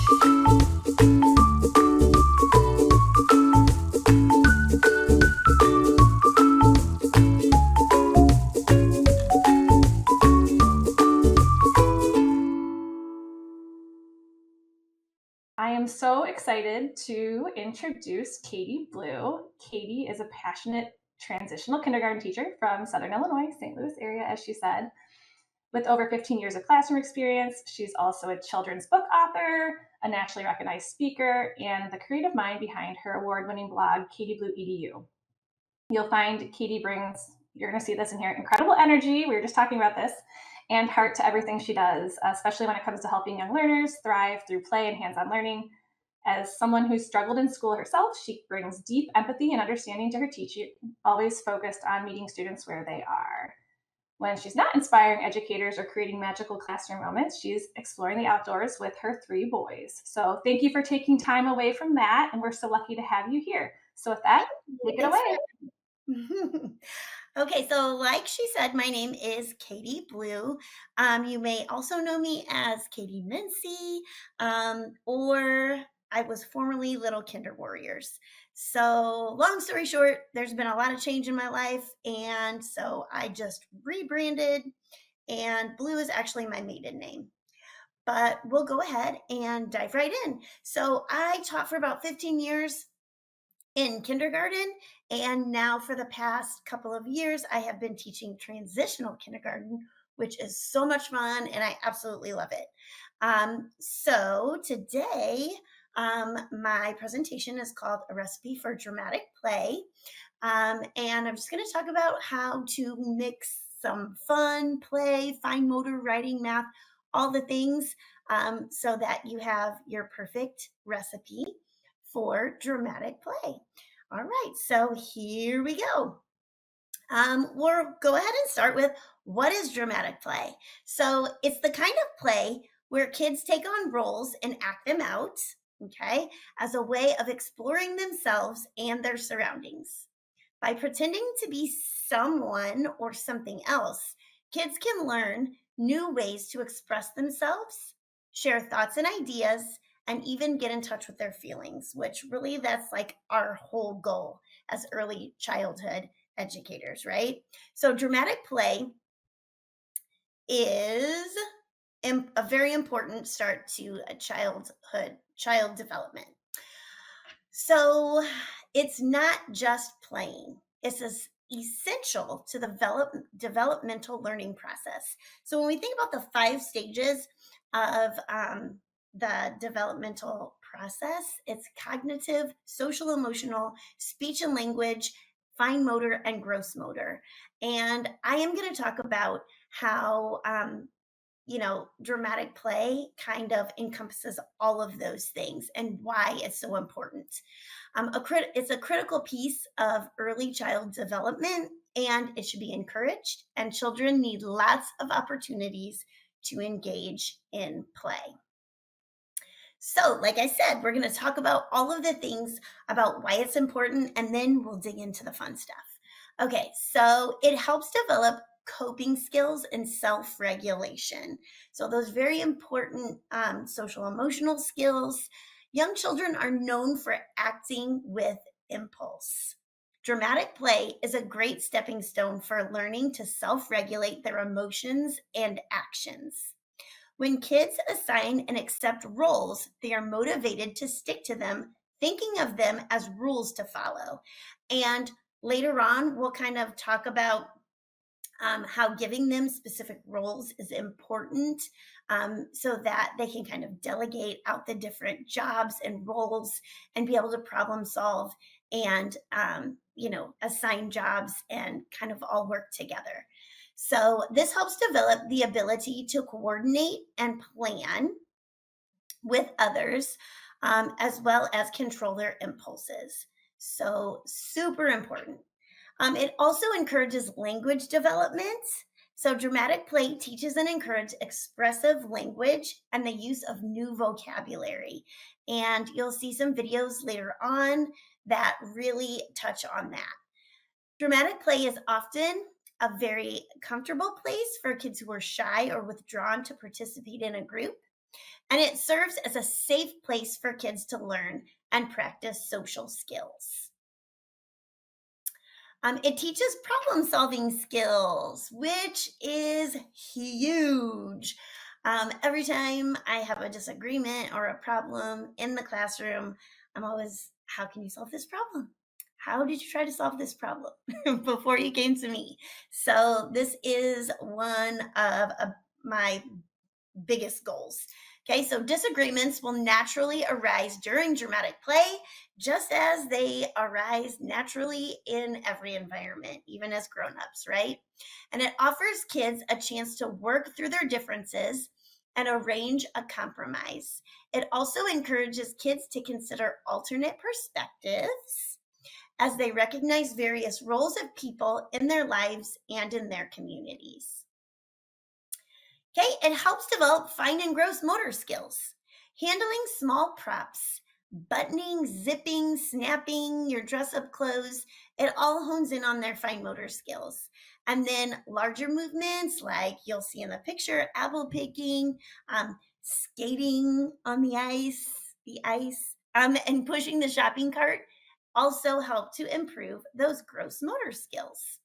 I am so excited to introduce Katie Blue. Katie is a passionate transitional kindergarten teacher from Southern Illinois, St. Louis area, as she said. With over 15 years of classroom experience, she's also a children's book author, a nationally recognized speaker, and the creative mind behind her award-winning blog, Katie Blue EDU. You'll find Katie brings, you're going to see this in here, incredible energy. We were just talking about this, and heart to everything she does, especially when it comes to helping young learners thrive through play and hands-on learning. As someone who's struggled in school herself, she brings deep empathy and understanding to her teaching, always focused on meeting students where they are. When she's not inspiring educators or creating magical classroom moments, she's exploring the outdoors with her 3 boys. So thank you for taking time away from that, and we're so lucky to have you here. So with that, take it away. Okay, so like she said, my name is Katie Blue. You may also know me as Katie Blue-Mense, or I was formerly Little Kinder Warriors. So long story short, there's been a lot of change in my life, and so I just rebranded, and Blue is actually my maiden name. But we'll go ahead and dive right in. So I taught for about 15 years in kindergarten, and now for the past couple of years, I have been teaching transitional kindergarten, which is so much fun, and I absolutely love it. So today, my presentation is called A Recipe for Dramatic Play, and I'm just going to talk about how to mix some fun, play, fine motor, writing, math, all the things, so that you have your perfect recipe for dramatic play. All right, so here we go. We'll go ahead and start with, what is dramatic play? So it's the kind of play where kids take on roles and act them out, okay, as a way of exploring themselves and their surroundings. By pretending to be someone or something else, kids can learn new ways to express themselves, share thoughts and ideas, and even get in touch with their feelings, which really that's like our whole goal as early childhood educators, right? So dramatic play is a very important start to a child development. So it's not just playing. It's essential to the developmental learning process. So when we think about the 5 stages of the developmental process, it's cognitive, social, emotional, speech and language, fine motor, and gross motor. And I am going to talk about how dramatic play kind of encompasses all of those things and why it's so important. It's a critical piece of early child development, and it should be encouraged, and children need lots of opportunities to engage in play. So, like I said, we're going to talk about all of the things about why it's important, and then we'll dig into the fun stuff. Okay, so it helps develop coping skills and self-regulation. So those very important social emotional skills. Young children are known for acting with impulse. Dramatic play is a great stepping stone for learning to self-regulate their emotions and actions. When kids assign and accept roles, they are motivated to stick to them, thinking of them as rules to follow. And later on, we'll kind of talk about how giving them specific roles is important, so that they can kind of delegate out the different jobs and roles and be able to problem solve and, assign jobs and kind of all work together. So this helps develop the ability to coordinate and plan with others, as well as control their impulses. So super important. It also encourages language development. So dramatic play teaches and encourages expressive language and the use of new vocabulary. And you'll see some videos later on that really touch on that. Dramatic play is often a very comfortable place for kids who are shy or withdrawn to participate in a group. And it serves as a safe place for kids to learn and practice social skills. It teaches problem-solving skills, which is huge. Every time I have a disagreement or a problem in the classroom, I'm always, how can you solve this problem? How did you try to solve this problem before you came to me? So this is one of my biggest goals. Okay, so disagreements will naturally arise during dramatic play, just as they arise naturally in every environment, even as grown-ups, right? And it offers kids a chance to work through their differences and arrange a compromise. It also encourages kids to consider alternate perspectives as they recognize various roles of people in their lives and in their communities. Okay, it helps develop fine and gross motor skills. Handling small props, buttoning, zipping, snapping your dress-up clothes, it all hones in on their fine motor skills. And then larger movements like you'll see in the picture, apple picking, skating on the ice, and pushing the shopping cart also help to improve those gross motor skills.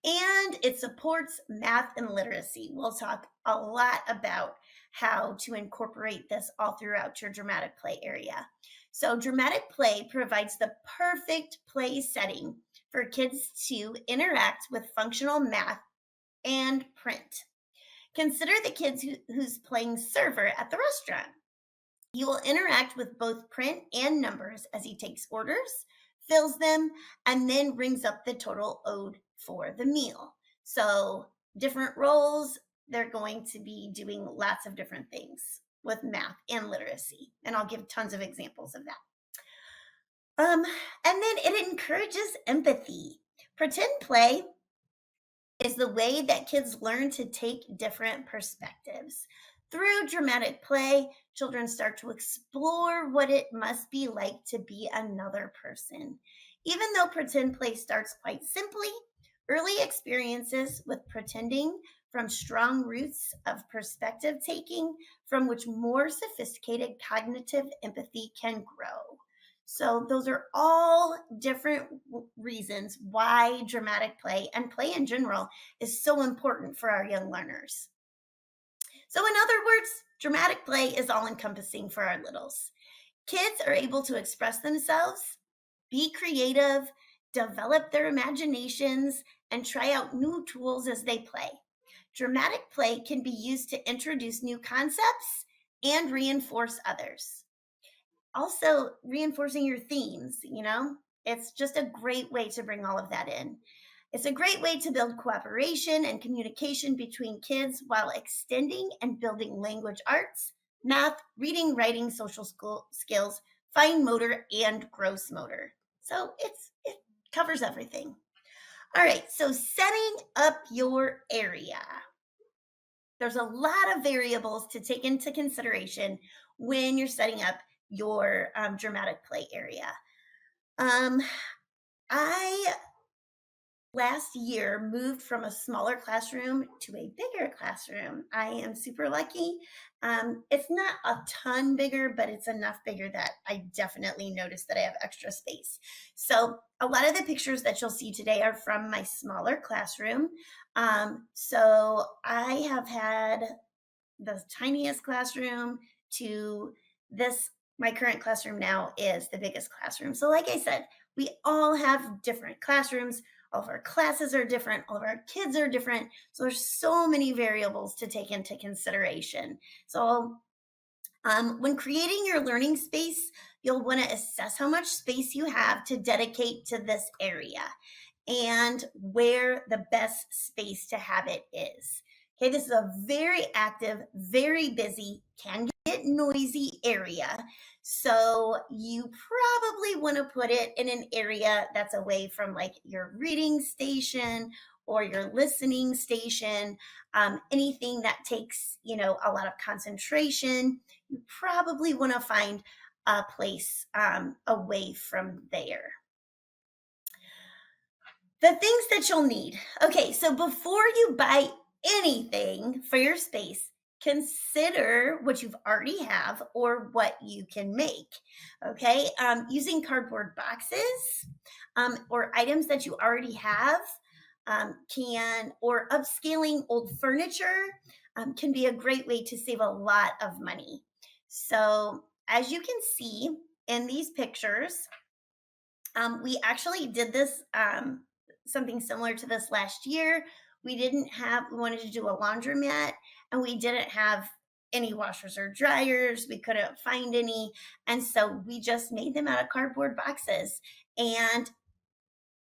And it supports math and literacy. We'll talk a lot about how to incorporate this all throughout your dramatic play area. So dramatic play provides the perfect play setting for kids to interact with functional math and print. Consider the kids who's playing server at the restaurant. He will interact with both print and numbers as he takes orders, fills them, and then rings up the total owed for the meal. So different roles, they're going to be doing lots of different things with math and literacy. And I'll give tons of examples of that. And then it encourages empathy. Pretend play is the way that kids learn to take different perspectives. Through dramatic play, children start to explore what it must be like to be another person. Even though pretend play starts quite simply, early experiences with pretending from strong roots of perspective taking from which more sophisticated cognitive empathy can grow. So those are all different reasons why dramatic play and play in general is so important for our young learners. So in other words, dramatic play is all-encompassing for our littles. Kids are able to express themselves, be creative, develop their imaginations, and try out new tools as they play. Dramatic play can be used to introduce new concepts and reinforce others. Also, reinforcing your themes, it's just a great way to bring all of that in. It's a great way to build cooperation and communication between kids while extending and building language arts, math, reading, writing, social skills, fine motor, and gross motor. So it covers everything. All right, so setting up your area. There's a lot of variables to take into consideration when you're setting up your dramatic play area. I last year moved from a smaller classroom to a bigger classroom. I am super lucky. It's not a ton bigger, but it's enough bigger that I definitely noticed that I have extra space. So a lot of the pictures that you'll see today are from my smaller classroom. So I have had the tiniest classroom to this. My current classroom now is the biggest classroom. So like I said, we all have different classrooms. All of our classes are different. All of our kids are different. So there's so many variables to take into consideration. So when creating your learning space, you'll want to assess how much space you have to dedicate to this area and where the best space to have it is. Okay, this is a very active, very busy, can get noisy area. So you probably want to put it in an area that's away from like your reading station or your listening station, anything that takes, a lot of concentration. You probably want to find a place away from there. The things that you'll need. Okay, so before you buy anything for your space, consider what you've already have or what you can make. Okay, using cardboard boxes or items that you already have or upscaling old furniture can be a great way to save a lot of money. So as you can see in these pictures, we actually did this, something similar to this last year. We wanted to do a laundromat, and we didn't have any washers or dryers. We couldn't find any. And so we just made them out of cardboard boxes. And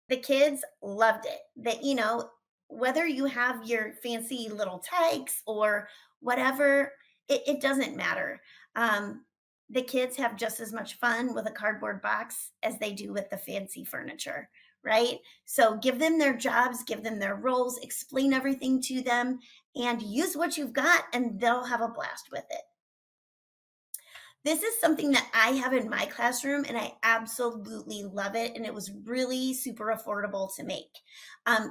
the kids loved it. Whether you have your fancy little tykes or whatever, it doesn't matter. The kids have just as much fun with a cardboard box as they do with the fancy furniture, right? So give them their jobs, give them their roles, explain everything to them, and use what you've got, and they'll have a blast with it. This is something that I have in my classroom, and I absolutely love it. And it was really super affordable to make.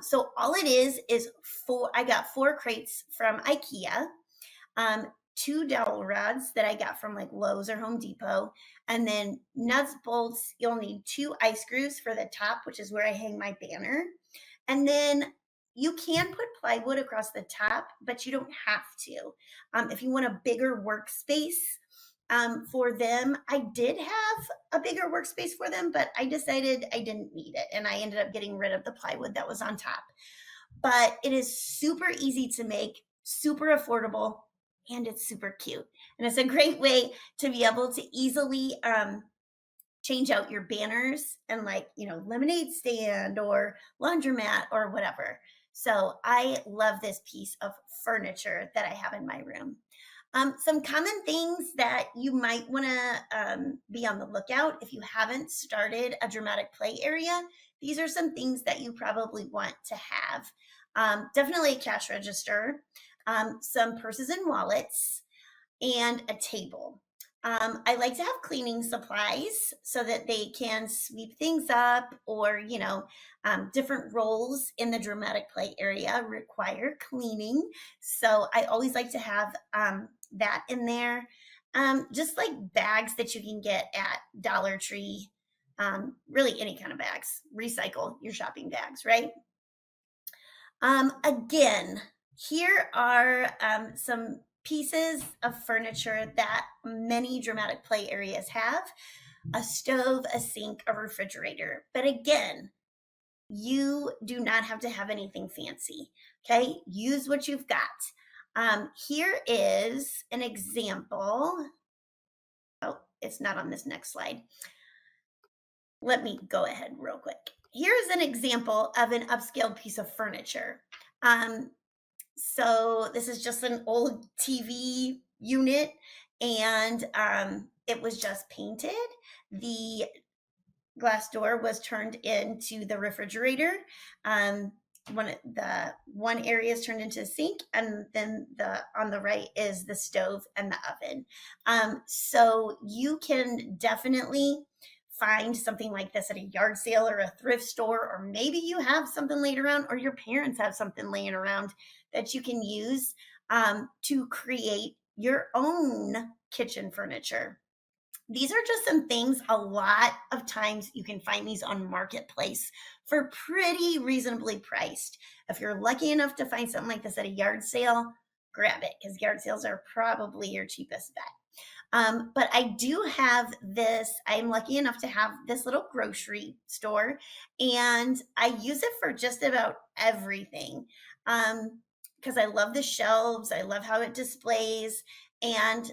So all it is I got 4 crates from IKEA, 2 dowel rods that I got from like Lowe's or Home Depot, and then nuts, bolts. You'll need 2 eye screws for the top, which is where I hang my banner. And then you can put plywood across the top, but you don't have to. If you want a bigger workspace, for them, I did have a bigger workspace for them, but I decided I didn't need it, and I ended up getting rid of the plywood that was on top. But it is super easy to make, super affordable, and it's super cute. And it's a great way to be able to easily change out your banners and lemonade stand or laundromat or whatever. So I love this piece of furniture that I have in my room. Some common things that you might want to be on the lookout if you haven't started a dramatic play area. These are some things that you probably want to have. Definitely a cash register, some purses and wallets, and a table. I like to have cleaning supplies so that they can sweep things up, or different roles in the dramatic play area require cleaning. So I always like to have that in there. Just like bags that you can get at Dollar Tree, really any kind of bags. Recycle your shopping bags, right? Again, here are some pieces of furniture that many dramatic play areas have: a stove, a sink, a refrigerator. But again, you do not have to have anything fancy. Okay, use what you've got. Here is an example. Oh, it's not on this next slide. Let me go ahead real quick. Here's an example of an upscaled piece of furniture. So this is just an old TV unit, and it was just painted. The glass door was turned into the refrigerator. One area is turned into a sink, and then on the right is the stove and the oven. So you can definitely find something like this at a yard sale or a thrift store, or maybe you have something laying around, or your parents have something laying around that you can use to create your own kitchen furniture. These are just some things. A lot of times you can find these on Marketplace for pretty reasonably priced. If you're lucky enough to find something like this at a yard sale, grab it, because yard sales are probably your cheapest bet. But I do have this. I'm lucky enough to have this little grocery store, and I use it for just about everything because I love the shelves. I love how it displays, and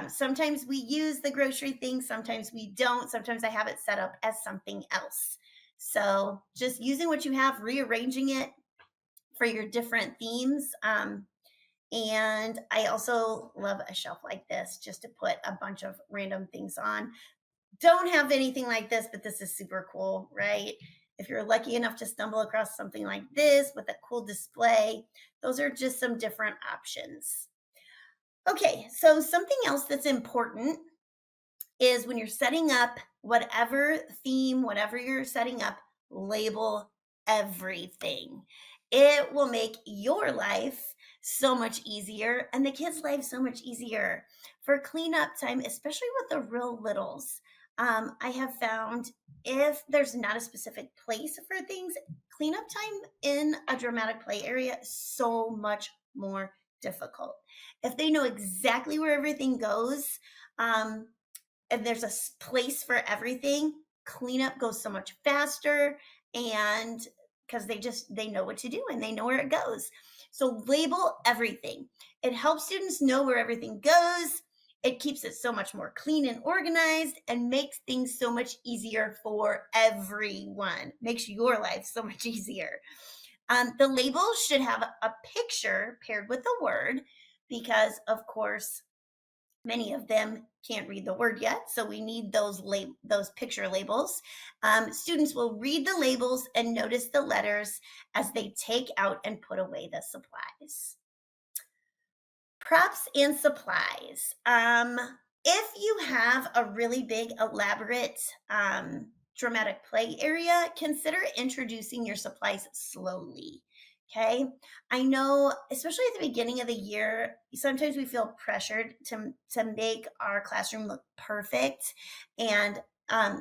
sometimes we use the grocery thing, sometimes we don't. Sometimes I have it set up as something else. So just using what you have, rearranging it for your different themes. And I also love a shelf like this just to put a bunch of random things on. Don't have anything like this, but this is super cool, right? If you're lucky enough to stumble across something like this with a cool display, those are just some different options. Okay, so something else that's important is when you're setting up whatever theme, whatever you're setting up, label everything. It will make your life so much easier, and the kids' lives so much easier. For cleanup time, especially with the real littles, I have found if there's not a specific place for things, cleanup time in a dramatic play area is so much more difficult. If they know exactly where everything goes, and there's a place for everything, cleanup goes so much faster, and because they know what to do and they know where it goes. So label everything. It helps students know where everything goes. It keeps it so much more clean and organized and makes things so much easier for everyone. Makes your life so much easier. The label should have a picture paired with the word because, of course, many of them can't read the word yet, so we need those picture labels. Students will read the labels and notice the letters as they take out and put away the supplies. Props and supplies. If you have a really big, elaborate dramatic play area, consider introducing your supplies slowly. Okay. I know, especially at the beginning of the year, sometimes we feel pressured to make our classroom look perfect and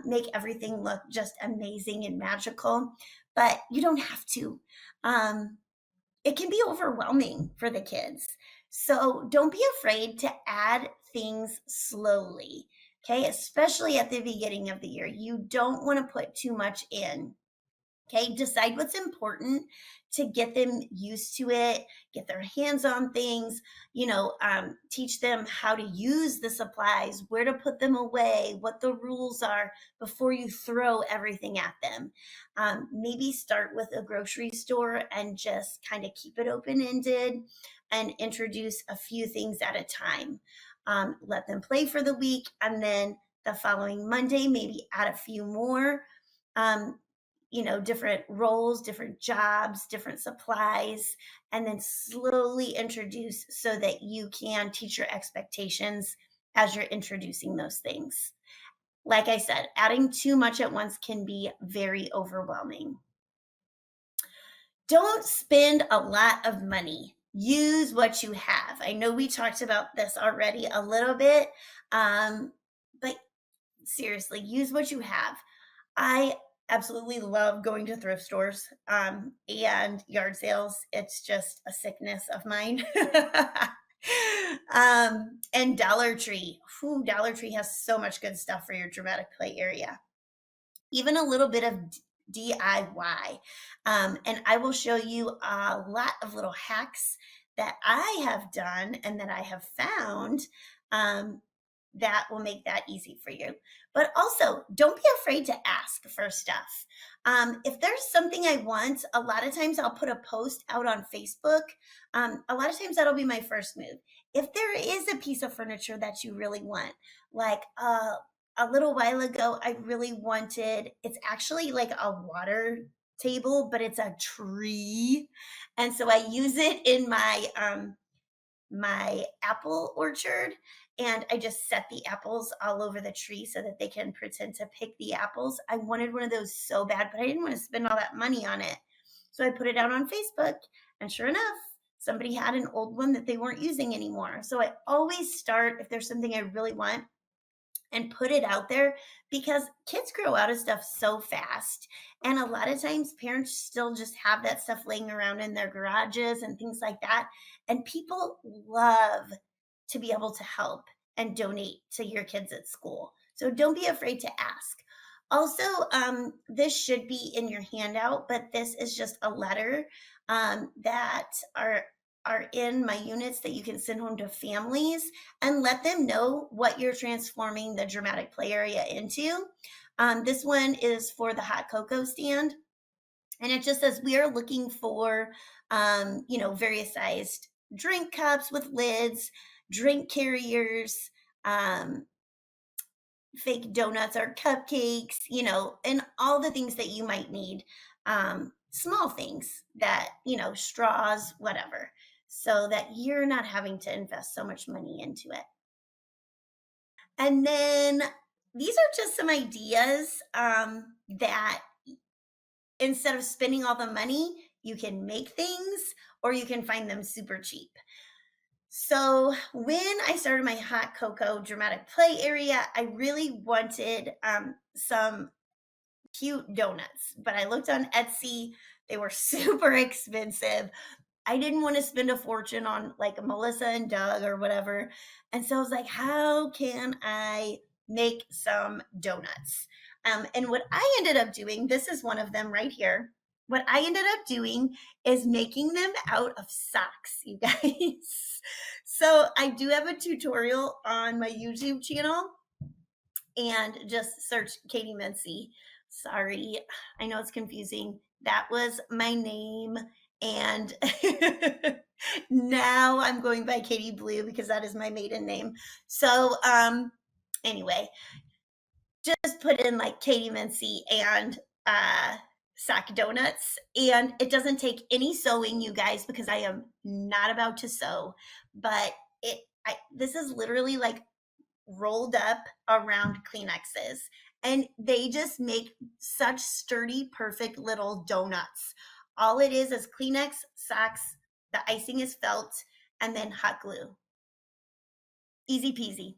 make everything look just amazing and magical, but you don't have to. It can be overwhelming for the kids. So don't be afraid to add things slowly. Okay. Especially at the beginning of the year. You don't want to put too much in. Okay, decide what's important to get them used to it, get their hands on things, teach them how to use the supplies, where to put them away, what the rules are before you throw everything at them. Maybe start with a grocery store and just kind of keep it open-ended and introduce a few things at a time. Let them play for the week, and then the following Monday, maybe add a few more. Different roles, different jobs, different supplies, and then slowly introduce so that you can teach your expectations as you're introducing those things. Like I said, adding too much at once can be very overwhelming. Don't spend a lot of money. Use what you have. I know we talked about this already a little bit, but seriously, use what you have. I absolutely love going to thrift stores and yard sales. It's just a sickness of mine. And Dollar Tree. Dollar Tree has so much good stuff for your dramatic play area. Even a little bit of DIY. And I will show you a lot of little hacks that I have done and that I have found that will make that easy for you. But also, don't be afraid to ask for stuff. If there's something I want, a lot of times I'll put a post out on Facebook. A lot of times that'll be my first move. If there is a piece of furniture that you really want, like a little while ago, I really wanted, it's actually like a water table, but it's a tree. And so I use it in my apple orchard, and I just set the apples all over the tree so that they can pretend to pick the apples. I wanted one of those so bad, but I didn't want to spend all that money on it. So I put it out on Facebook, and sure enough, somebody had an old one that they weren't using anymore. So I always start, if there's something I really want, and put it out there, because kids grow out of stuff so fast. And a lot of times parents still just have that stuff laying around in their garages and things like that. And people love to be able to help and donate to your kids at school. So don't be afraid to ask. Also, this should be in your handout, but this is just a letter that are in my units that you can send home to families and let them know what you're transforming the dramatic play area into. This one is for the hot cocoa stand. And it just says, we are looking for, various sized drink cups with lids, drink carriers, fake donuts or cupcakes, and all the things that you might need. Small things that, straws, whatever, so that you're not having to invest so much money into it. And then these are just some ideas that instead of spending all the money, you can make things, or you can find them super cheap. So when I started my hot cocoa dramatic play area, I really wanted some cute donuts, but I looked on Etsy. They were super expensive. I didn't want to spend a fortune on like a Melissa and Doug or whatever. And so I was like, how can I make some donuts? And what I ended up doing, this is one of them right here. What I ended up doing is making them out of socks, you guys. So I do have a tutorial on my YouTube channel, and just search Katie Blue-Mense. Sorry, I know it's confusing. That was my name, and now I'm going by Katie Blue because that is my maiden name. So anyway, just put in like Katie Blue-Mense and sock donuts, and it doesn't take any sewing, you guys, because I am not about to sew, but this is literally like rolled up around Kleenexes, and they just make such sturdy, perfect little donuts. All it is Kleenex, socks, the icing is felt, and then hot glue. Easy peasy.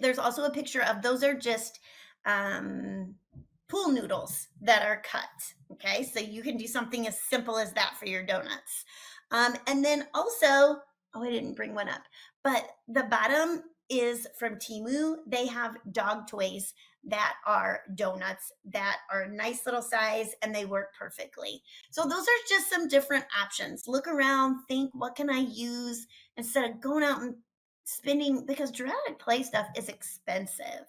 There's also a picture of, those are just pool noodles that are cut. Okay, so you can do something as simple as that for your donuts. And then also, oh, I didn't bring one up, but the bottom is from Temu. They have dog toys that are donuts that are a nice little size, and they work perfectly. So those are just some different options. Look around, think, what can I use instead of going out and spending, because dramatic play stuff is expensive.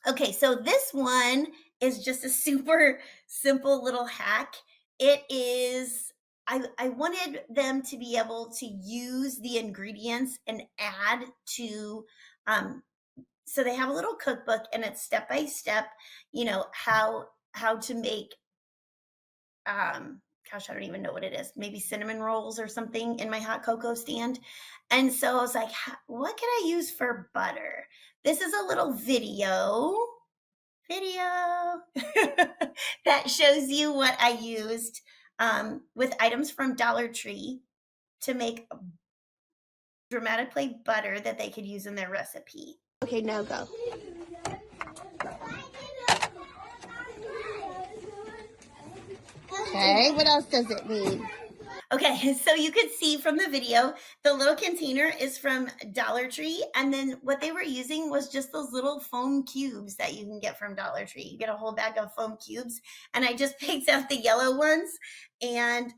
Okay, so this one is just a super simple little hack. It is, I wanted them to be able to use the ingredients and add to, so they have a little cookbook, and it's step by step, you know, how to make, gosh, I don't even know what it is, maybe cinnamon rolls or something in my hot cocoa stand. And so I was like, what can I use for butter? This is a little video that shows you what I used with items from Dollar Tree to make dramatic play butter that they could use in their recipe. Okay, now go. Okay, what else does it need? Okay, so you could see from the video, the little container is from Dollar Tree, and then what they were using was just those little foam cubes that you can get from Dollar Tree. You get a whole bag of foam cubes, and I just picked out the yellow ones, and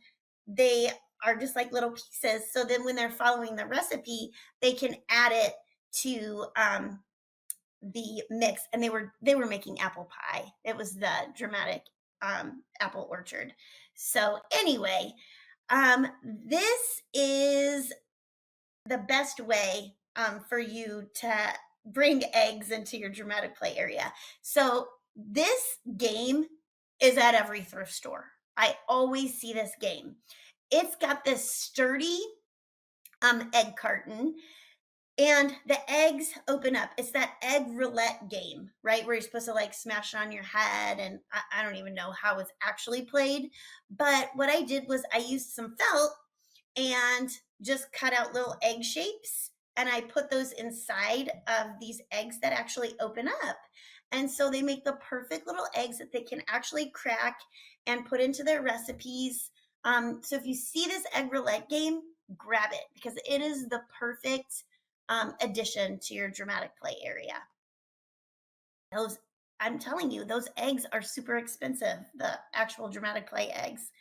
they are just like little pieces. So then when they're following the recipe, they can add it to the mix. And they were making apple pie. It was the dramatic apple orchard. So anyway, this is the best way for you to bring eggs into your dramatic play area. So this game is at every thrift store. I always see this game. It's got this sturdy egg carton, and the eggs open up. It's that egg roulette game, right? Where you're supposed to like smash it on your head. And I don't even know how it's actually played. But what I did was I used some felt and just cut out little egg shapes. And I put those inside of these eggs that actually open up. And so they make the perfect little eggs that they can actually crack and put into their recipes. So if you see this egg roulette game, grab it, because it is the perfect addition to your dramatic play area. Those, I'm telling you, those eggs are super expensive, the actual dramatic play eggs.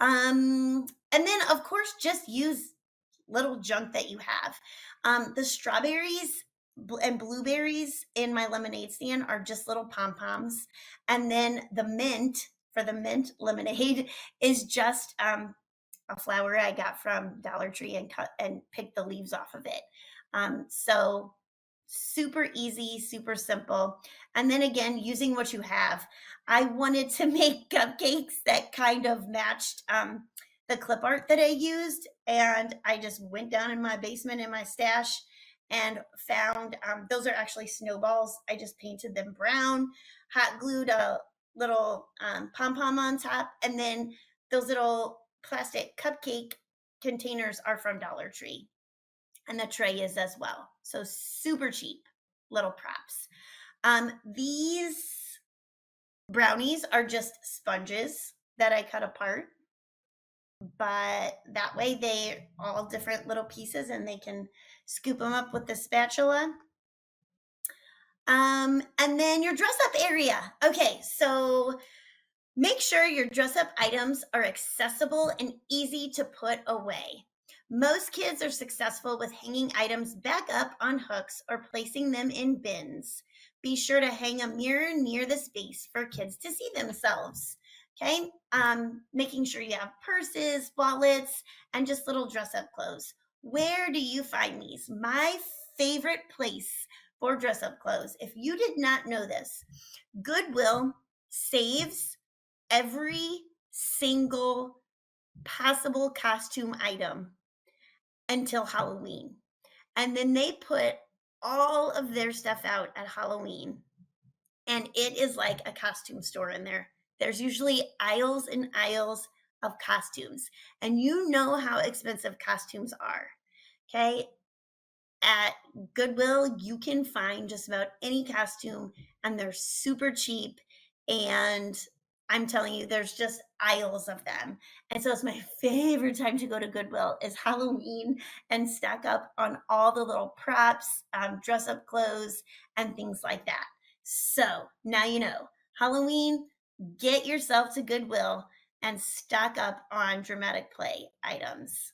And then of course, just use little junk that you have. The strawberries and blueberries in my lemonade stand are just little pom-poms. And then the mint for the mint lemonade is just a flower I got from Dollar Tree and picked the leaves off of it. So super easy, super simple. And then again, using what you have. I wanted to make cupcakes that kind of matched the clip art that I used. And I just went down in my basement in my stash and found, those are actually snowballs. I just painted them brown, hot glued a little pom-pom on top. And then those little plastic cupcake containers are from Dollar Tree. And the tray is as well. So super cheap little props. These brownies are just sponges that I cut apart. But that way they're all different little pieces and they can scoop them up with the spatula. And then your dress up area. Okay, so make sure your dress up items are accessible and easy to put away. Most kids are successful with hanging items back up on hooks or placing them in bins. Be sure to hang a mirror near the space for kids to see themselves. Okay, making sure you have purses, wallets, and just little dress up clothes. Where do you find these? My favorite place for dress up clothes, if you did not know this, Goodwill saves every single possible costume item until Halloween. And then they put all of their stuff out at Halloween. And it is like a costume store in there. There's usually aisles and aisles of costumes. And you know how expensive costumes are. Okay. At Goodwill, you can find just about any costume and they're super cheap. And I'm telling you, there's just aisles of them. And so it's my favorite time to go to Goodwill is Halloween and stack up on all the little props, dress up clothes, and things like that. So now you know, Halloween, get yourself to Goodwill and stock up on dramatic play items.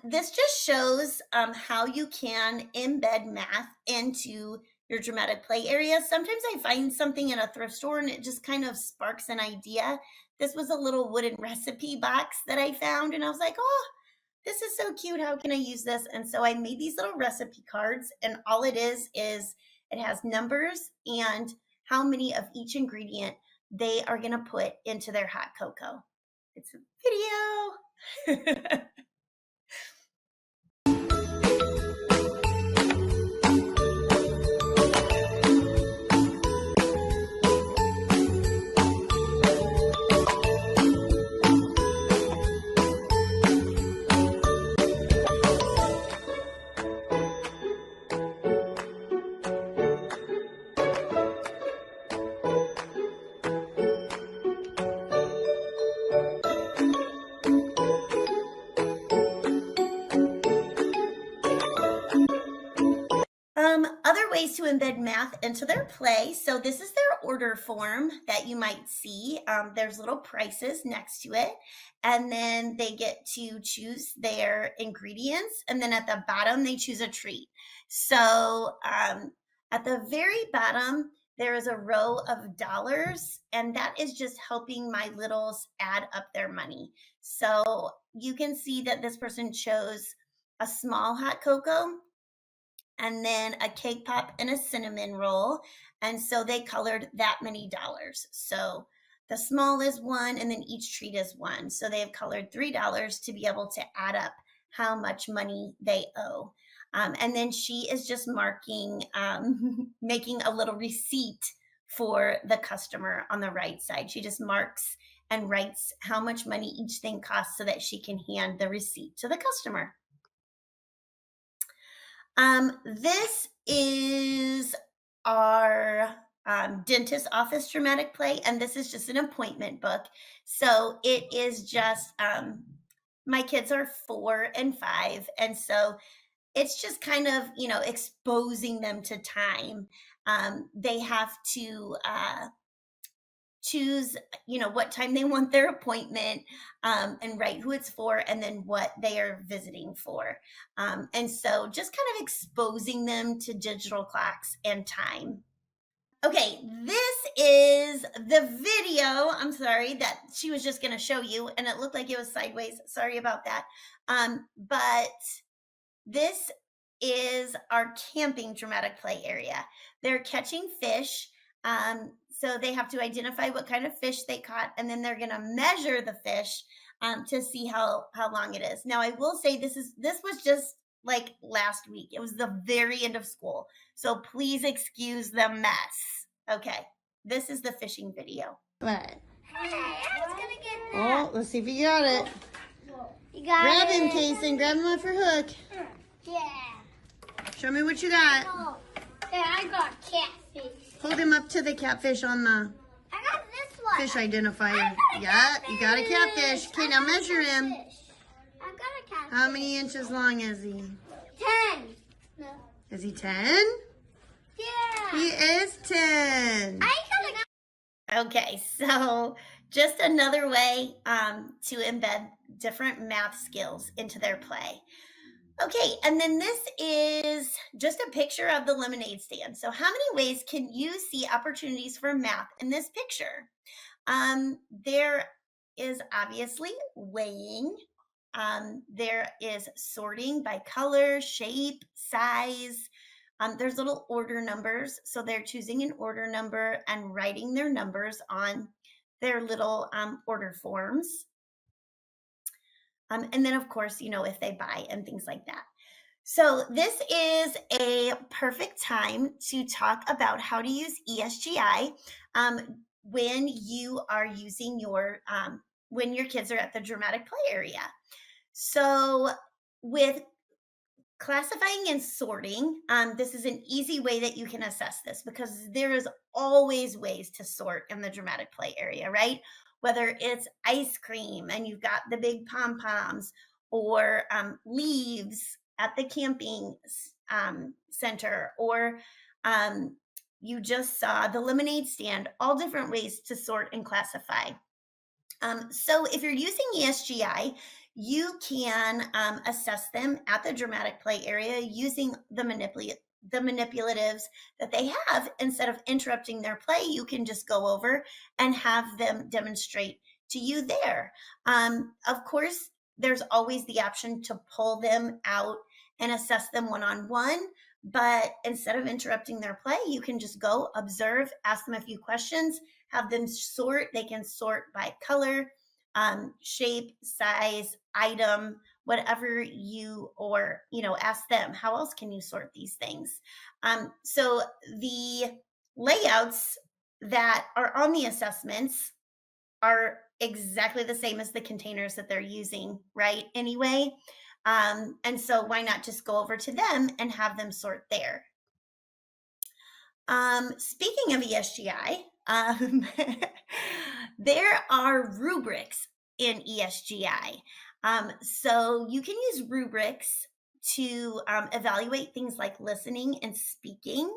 This just shows how you can embed math into your dramatic play area. Sometimes I find something in a thrift store and it just kind of sparks an idea. This was a little wooden recipe box that I found and I was like, oh, this is so cute. How can I use this? And so I made these little recipe cards and all it is it has numbers and how many of each ingredient they are going to put into their hot cocoa. It's a video. Other ways to embed math into their play. So this is their order form that you might see. There's little prices next to it. And then they get to choose their ingredients. And then at the bottom, they choose a treat. So at the very bottom, there is a row of dollars. And that is just helping my littles add up their money. So you can see that this person chose a small hot cocoa and then a cake pop and a cinnamon roll. And so they colored that many dollars. So the small is $1 and then each treat is $1. So they have colored $3 to be able to add up how much money they owe. And then she is just marking, making a little receipt for the customer on the right side. She just marks and writes how much money each thing costs so that she can hand the receipt to the customer. This is our dentist office dramatic play, and this is just an appointment book. So it is just, my kids are 4 and 5, and so it's just kind of, exposing them to time. They have to choose, what time they want their appointment, and write who it's for and then what they are visiting for. And so just kind of exposing them to digital clocks and time. Okay, this is the video, I'm sorry, that she was just going to show you, and it looked like it was sideways. Sorry about that. But this is our camping dramatic play area. They're catching fish. So they have to identify what kind of fish they caught, and then they're going to measure the fish to see how long it is. Now, I will say this was just like last week. It was the very end of school. So please excuse the mess. Okay, This is the fishing video. What? Hey, I was gonna get that. Oh, let's see if you got it. You got Grab him, it. Kason. Grab him off your hook. Yeah. Show me what you got. Oh, there, I got catfish. Hold him up to the catfish on the I got this one. fish identifier. I got a Yeah, you got a catfish. Okay, now measure him. I got a catfish. How many inches long is he? 10. No. Is he 10? Yeah. He is 10. I got a Okay, so just another way to embed different math skills into their play. Okay, and then this is just a picture of the lemonade stand. So how many ways can you see opportunities for math in this picture? There is obviously weighing. There is sorting by color, shape, size. There's little order numbers. So they're choosing an order number and writing their numbers on their little order forms. And then, of course, you know, if they buy and things like that. So this is a perfect time to talk about how to use ESGI when you are using your, when your kids are at the dramatic play area. So with classifying and sorting, this is an easy way that you can assess this because there is always ways to sort in the dramatic play area, right? Whether it's ice cream and you've got the big pom-poms or leaves at the camping center, or you just saw the lemonade stand, all different ways to sort and classify. So if you're using ESGI, you can assess them at the dramatic play area using the manipulatives that they have. Instead of interrupting their play, you can just go over and have them demonstrate to you there. Of course, there's always the option to pull them out and assess them one-on-one, but instead of interrupting their play, you can just go observe, ask them a few questions, have them sort. They can sort by color, shape, size, item, whatever you, or, you know, ask them, how else can you sort these things? So the layouts that are on the assessments are exactly the same as the containers that they're using, right? Anyway, and so why not just go over to them and have them sort there? Speaking of ESGI, there are rubrics in ESGI. So you can use rubrics to evaluate things like listening and speaking.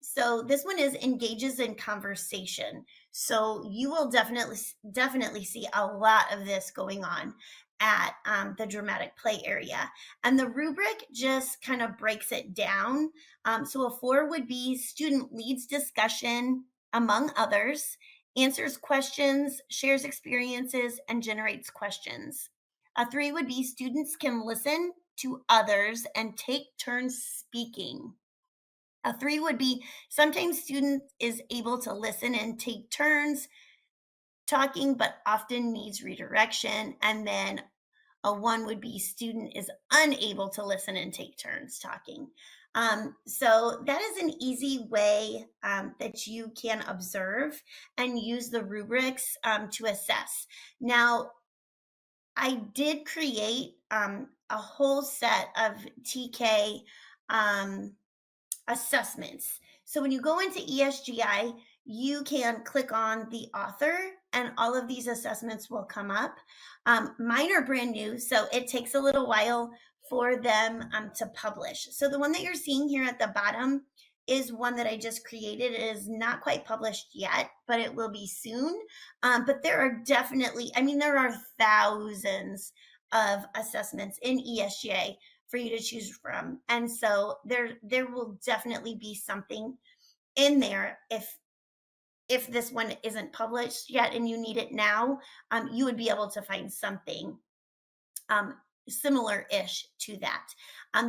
So this one is engages in conversation. So you will definitely see a lot of this going on at the dramatic play area. And the rubric just kind of breaks it down. So a 4 would be student leads discussion among others, answers questions, shares experiences, and generates questions. A 3 would be students can listen to others and take turns speaking. A 3 would be sometimes student is able to listen and take turns talking, but often needs redirection. And then a 1 would be student is unable to listen and take turns talking. So that is an easy way that you can observe and use the rubrics to assess. Now, I did create a whole set of TK assessments. So when you go into ESGI, you can click on the author and all of these assessments will come up. Mine are brand new, so it takes a little while for them to publish. So the one that you're seeing here at the bottom is one that I just created. It is not quite published yet, but it will be soon. But there are definitely, I mean, there are thousands of assessments in ESGI for you to choose from. And so there will definitely be something in there if this one isn't published yet and you need it now, you would be able to find something similar-ish to that.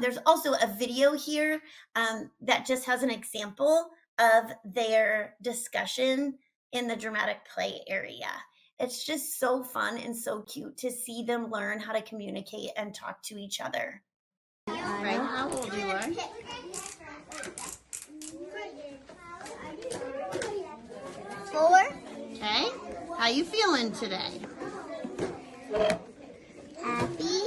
There's also a video here that just has an example of their discussion in the dramatic play area. It's just so fun and so cute to see them learn how to communicate and talk to each other. I know how old you are. you feeling today? Happy.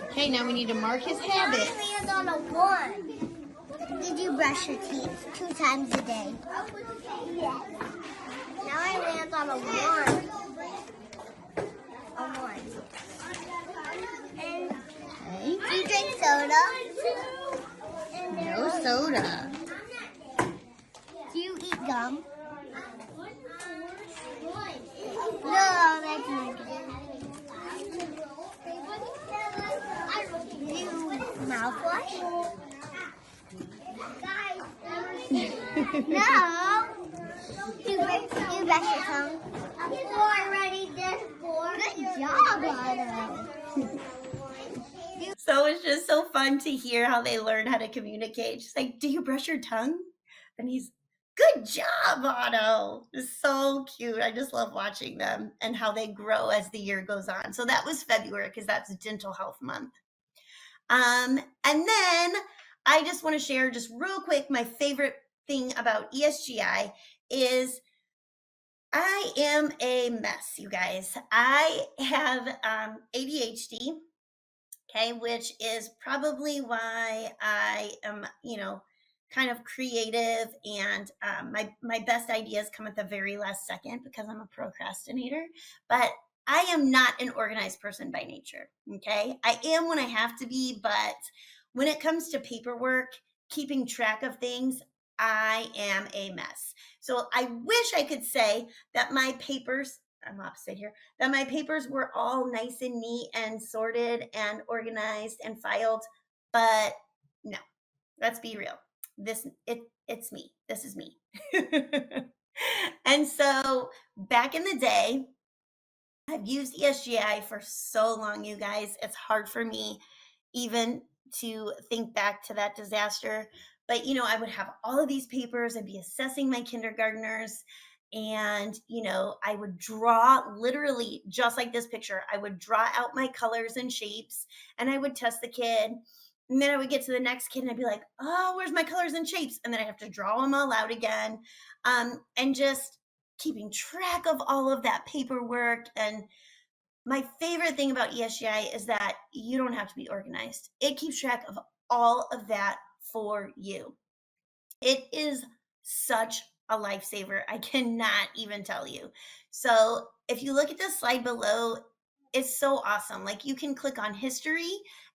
Okay, now we need to mark his habit. I land on a 1. Did you brush your teeth 2 times a day? Yes. Now I land on a 1. A 1. And Okay. do you drink soda? No soda. Do you eat gum? No, that's not good. Do you mouthwash? No. Do you brush your tongue? 4 ready, there's 4. Good job, Otto. So it's just so fun to hear how they learn how to communicate. She's like, do you brush your tongue? And he's, good job, Otto. It's so cute. I just love watching them and how they grow as the year goes on. So that was February because that's Dental Health Month. And then I just want to share just real quick, my favorite thing about ESGI is I am a mess, you guys. I have ADHD. Okay, which is probably why I am, kind of creative, and my best ideas come at the very last second because I'm a procrastinator. But I am not an organized person by nature. Okay, I am when I have to be, but when it comes to paperwork, keeping track of things, I am a mess. So I wish I could say that my papers, I'm opposite here, that my papers were all nice and neat and sorted and organized and filed, but no, let's be real. It's me. This is me. And so back in the day, I've used ESGI for so long, you guys. It's hard for me even to think back to that disaster. But, I would have all of these papers. I'd be assessing my kindergartners. And, I would draw literally just like this picture. I would draw out my colors and shapes, and I would test the kid. And then I would get to the next kid and I'd be like, oh, where's my colors and shapes? And then I have to draw them all out again. And just keeping track of all of that paperwork. And my favorite thing about ESGI is that you don't have to be organized. It keeps track of all of that for you. It is such a lifesaver. I cannot even tell you. So if you look at the slide below, it's so awesome. Like, you can click on history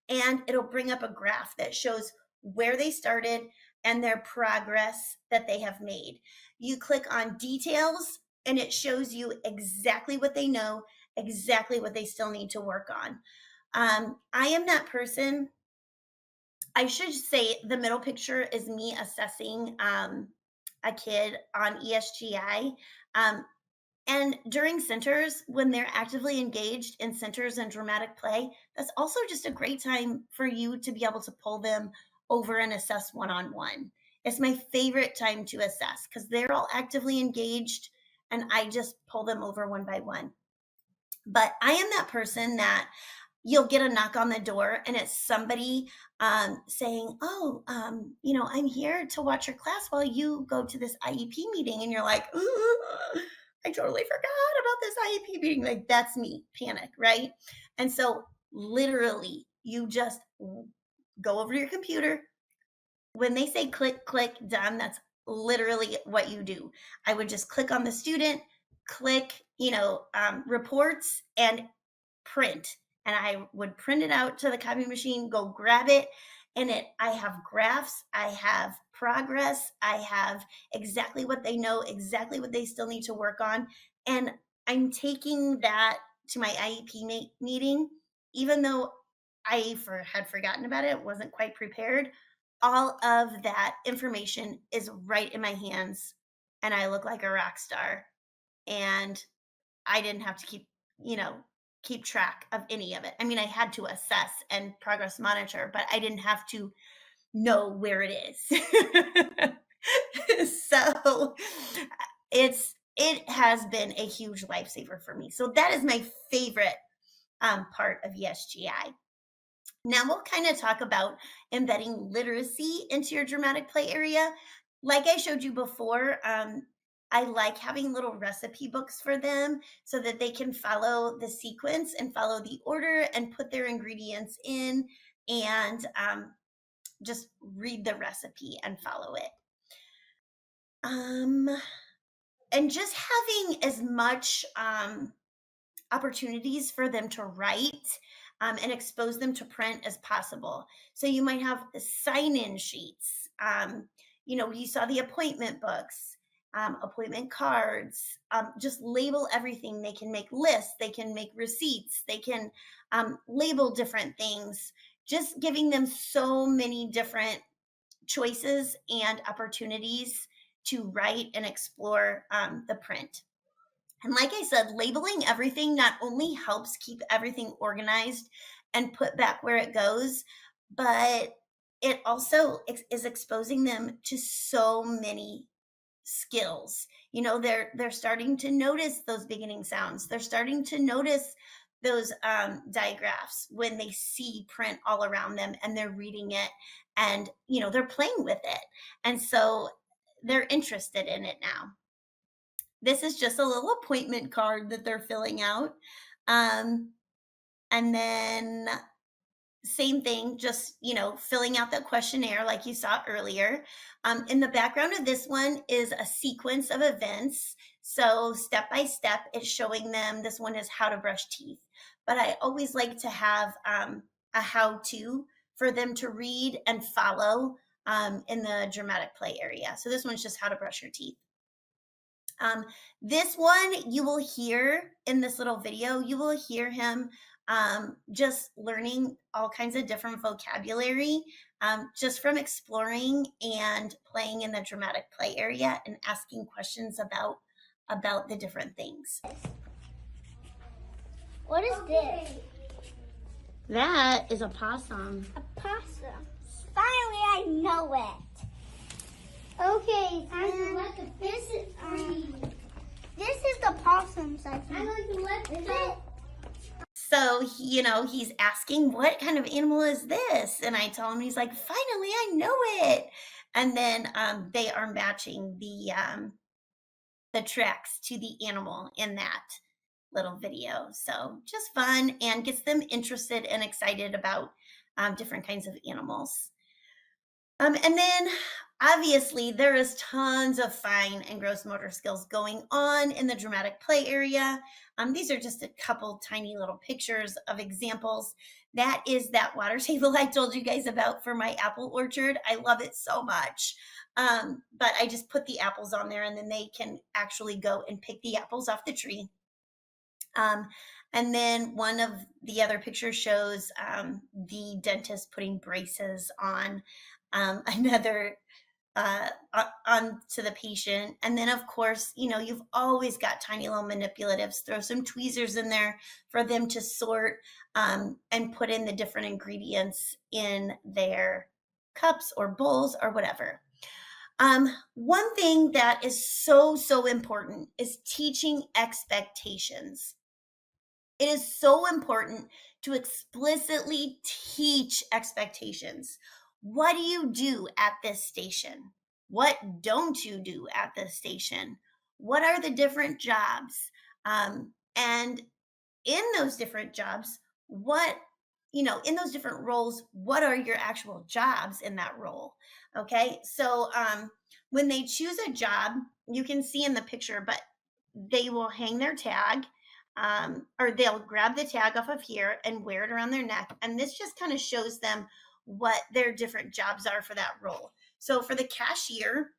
and it'll bring up a graph that shows where they started and their progress that they have made. You click on details and it shows you exactly what they know, exactly what they still need to work on. I am that person. I should say the middle picture is me assessing a kid on ESGI. And during centers, when they're actively engaged in centers and dramatic play, that's also just a great time for you to be able to pull them over and assess one-on-one. It's my favorite time to assess because they're all actively engaged and I just pull them over one by one. But I am that person that you'll get a knock on the door and it's somebody saying, oh, I'm here to watch your class while you go to this IEP meeting. And you're like, I totally forgot about this IEP meeting. Like, that's me, panic, right? And so literally you just go over to your computer. When they say click, click, done, that's literally what you do. I would just click on the student, click, reports, and print. And I would print it out to the copy machine, go grab it. And I have graphs, I have progress, I have exactly what they know, exactly what they still need to work on. And I'm taking that to my IEP meeting, even though I had forgotten about it, wasn't quite prepared. All of that information is right in my hands and I look like a rock star. And I didn't have to keep track of any of it. I mean, I had to assess and progress monitor, but I didn't have to know where it is. So it has been a huge lifesaver for me. So that is my favorite part of ESGI. Now we'll kind of talk about embedding literacy into your dramatic play area. Like I showed you before, I like having little recipe books for them so that they can follow the sequence and follow the order and put their ingredients in and just read the recipe and follow it. And just having as much opportunities for them to write and expose them to print as possible. So you might have sign-in sheets. You saw the appointment books, appointment cards. Just label everything. They can make lists. They can make receipts. They can label different things. Just giving them so many different choices and opportunities to write and explore the print. And like I said, labeling everything not only helps keep everything organized and put back where it goes, but it also is exposing them to so many skills. They're starting to notice those beginning sounds. They're starting to notice those digraphs when they see print all around them and they're reading it and, they're playing with it. And so they're interested in it now. This is just a little appointment card that they're filling out. And then same thing, just, filling out the questionnaire like you saw earlier. In the background of this one is a sequence of events. So step by step, it's showing them, this one is how to brush teeth. But I always like to have a how-to for them to read and follow in the dramatic play area. So this one's just how to brush your teeth. This one you will hear in this little video, you will hear him just learning all kinds of different vocabulary just from exploring and playing in the dramatic play area and asking questions about the different things. What is this? That is a possum. A possum. Finally, I know it. Okay, this is the possum section. I'm going to let it. So, he's asking, what kind of animal is this? And I tell him, he's like, finally, I know it. And then they are matching the tracks to the animal in that little video. So just fun and gets them interested and excited about different kinds of animals. And then obviously there is tons of fine and gross motor skills going on in the dramatic play area. These are just a couple tiny little pictures of examples. That is that water table I told you guys about for my apple orchard. I love it so much. But I just put the apples on there and then they can actually go and pick the apples off the tree. And then one of the other pictures shows the dentist putting braces on another onto the patient. And then of course, you've always got tiny little manipulatives. Throw some tweezers in there for them to sort and put in the different ingredients in their cups or bowls or whatever. One thing that is so important is teaching expectations. It is so important to explicitly teach expectations. What do you do at this station? What don't you do at this station? What are the different jobs? And in those different jobs, in those different roles, what are your actual jobs in that role? Okay, so when they choose a job, you can see in the picture, but they will hang their tag or they'll grab the tag off of here and wear it around their neck. And this just kind of shows them what their different jobs are for that role. So for the cashier,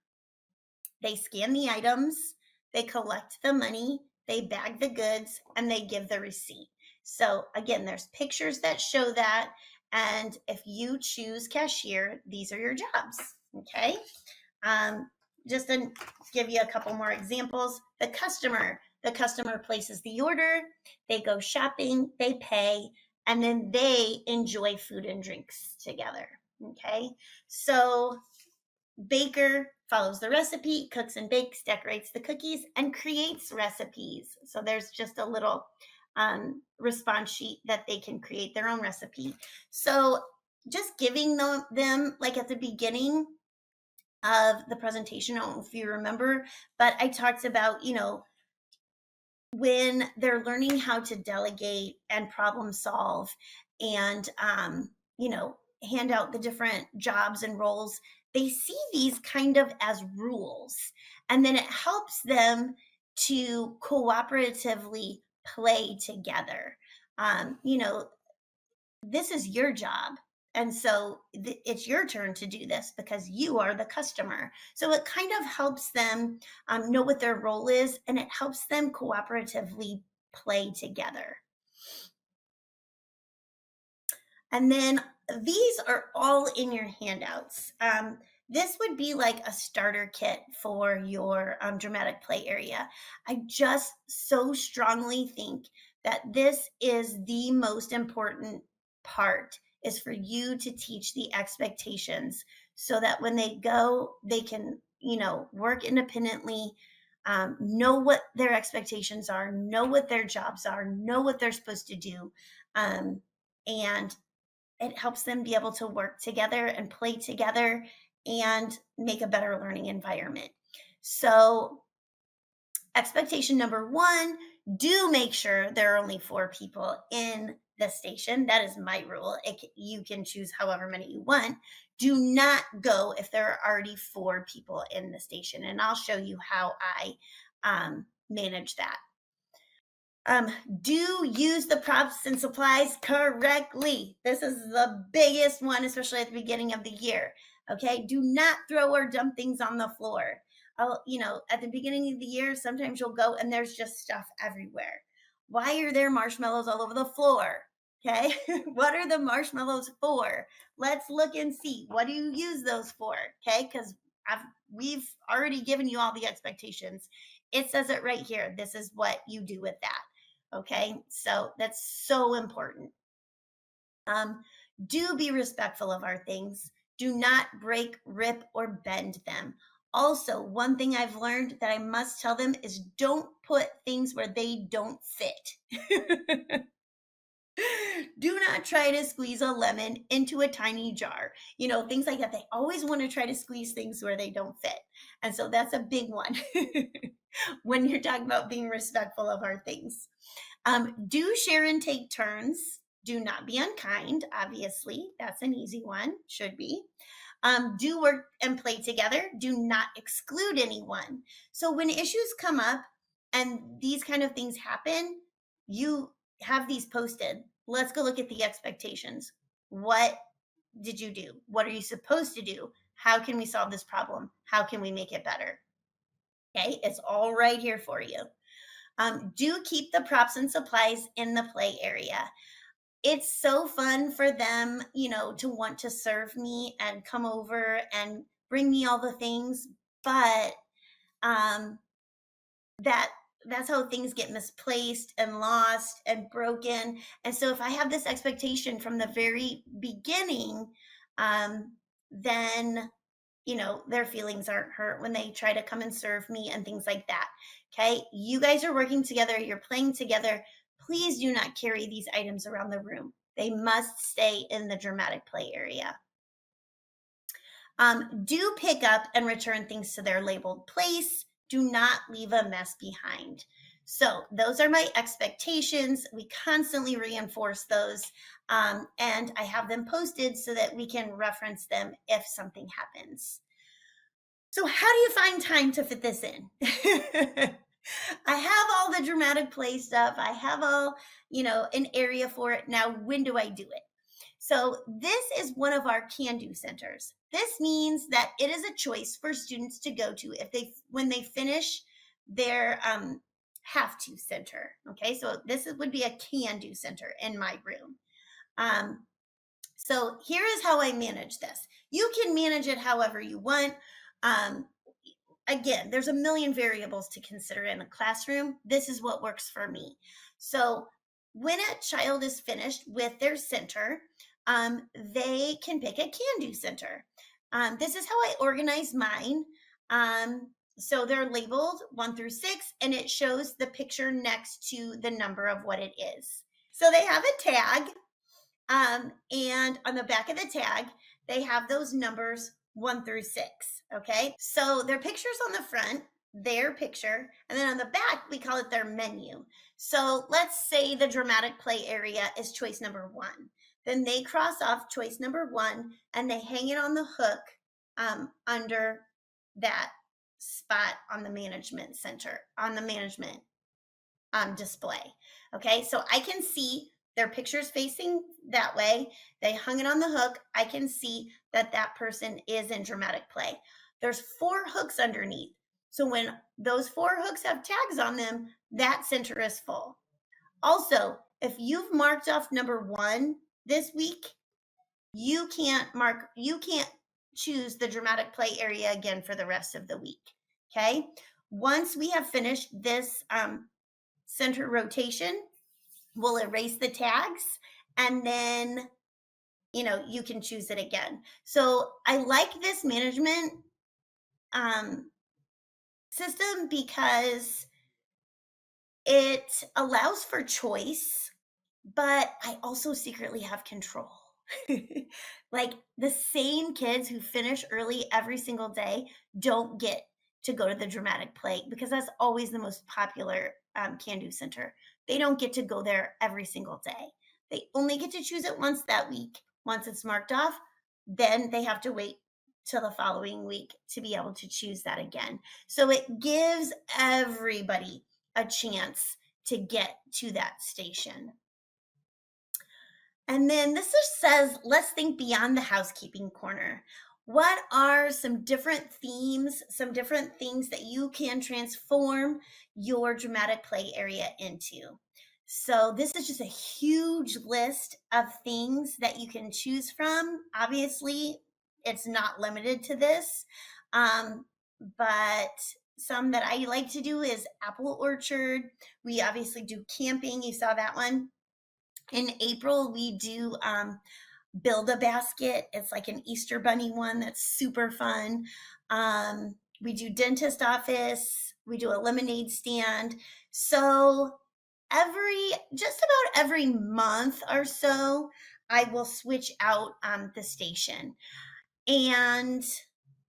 they scan the items, they collect the money, they bag the goods, and they give the receipt. So again, there's pictures that show that. And if you choose cashier, these are your jobs, okay? Just to give you a couple more examples, the customer places the order, they go shopping, they pay, and then they enjoy food and drinks together, okay? So baker follows the recipe, cooks and bakes, decorates the cookies, and creates recipes. So there's just a little response sheet that they can create their own recipe. So just giving them like at the beginning of the presentation, I don't know if you remember, but I talked about, when they're learning how to delegate and problem solve and, hand out the different jobs and roles, they see these kind of as rules. And then it helps them to cooperatively play together. This is your job. And so it's your turn to do this because you are the customer. So it kind of helps them know what their role is, and it helps them cooperatively play together. And then these are all in your handouts. This would be like a starter kit for your dramatic play area. I just so strongly think that this is the most important part, is for you to teach the expectations so that when they go, they can, work independently, know what their expectations are, know what their jobs are, know what they're supposed to do. And it helps them be able to work together and play together and make a better learning environment. So expectation number 1, do make sure there are only 4 people in the station. That is my rule. You can choose however many you want. Do not go if there are already 4 people in the station. And I'll show you how I manage that. Do use the props and supplies correctly. This is the biggest one, especially at the beginning of the year. Okay, do not throw or dump things on the floor. At the beginning of the year, sometimes you'll go and there's just stuff everywhere. Why are there marshmallows all over the floor? Okay, what are the marshmallows for? Let's look and see. What do you use those for? Okay, because we've already given you all the expectations. It says it right here. This is what you do with that. Okay, so that's so important. Do be respectful of our things. Do not break, rip, or bend them. Also, one thing I've learned that I must tell them is don't put things where they don't fit. Do not try to squeeze a lemon into a tiny jar. Things like that. They always want to try to squeeze things where they don't fit. And so that's a big one when you're talking about being respectful of our things. Do share and take turns. Do not be unkind, obviously. That's an easy one, should be. Do work and play together. Do not exclude anyone. So when issues come up and these kind of things happen, you have these posted. Let's go look at the expectations. What did you do? What are you supposed to do? How can we solve this problem? How can we make it better? Okay, it's all right here for you. Do keep the props and supplies in the play area. It's so fun for them, to want to serve me and come over and bring me all the things, but that's how things get misplaced and lost and broken. And so if I have this expectation from the very beginning, then their feelings aren't hurt when they try to come and serve me and things like that. Okay, you guys are working together, you're playing together. Please do not carry these items around the room. They must stay in the dramatic play area. Do pick up and return things to their labeled place. Do not leave a mess behind. So those are my expectations. We constantly reinforce those, and I have them posted so that we can reference them if something happens. So how do you find time to fit this in? I have all the dramatic play stuff. I have all, an area for it. Now, when do I do it? So this is one of our can-do centers. This means that it is a choice for students to go to when they finish their have-to center. Okay, so this would be a can-do center in my room. So here is how I manage this. You can manage it however you want. Again, there's a million variables to consider in a classroom. This is what works for me. So when a child is finished with their center, they can pick a can-do center. This is how I organize mine. So they're labeled 1 through 6, and it shows the picture next to the number of what it is. So they have a tag, and on the back of the tag, they have those numbers 1 through 6, okay? So their picture's on the front, their picture, and then on the back, we call it their menu. So let's say the dramatic play area is choice number 1. Then they cross off choice number 1, and they hang it on the hook under that spot on the management center, on the management display. Okay, so I can see their pictures facing that way. They hung it on the hook. I can see that that person is in dramatic play. There's 4 hooks underneath. So when those 4 hooks have tags on them, that center is full. Also, if you've marked off number 1 this week, you can't choose the dramatic play area again for the rest of the week. Okay, once we have finished this center rotation, we'll erase the tags, and then you can choose it again. So I like this management system because it allows for choice, but I also secretly have control. Like the same kids who finish early every single day don't get to go to the dramatic play, because that's always the most popular can-do center. They don't get to go there every single day. They only get to choose it once that week. Once it's marked off, then they have to wait till the following week to be able to choose that again. So it gives everybody a chance to get to that station. And then this just says, let's think beyond the housekeeping corner. What are some different themes, some different things that you can transform your dramatic play area into? So this is just a huge list of things that you can choose from. Obviously, it's not limited to this, but some that I like to do is apple orchard. We obviously do camping. You saw that one. In April, we do Build a Basket. It's like an Easter bunny one that's super fun. We do dentist office. We do a lemonade stand. So just about every month or so, I will switch out the station. And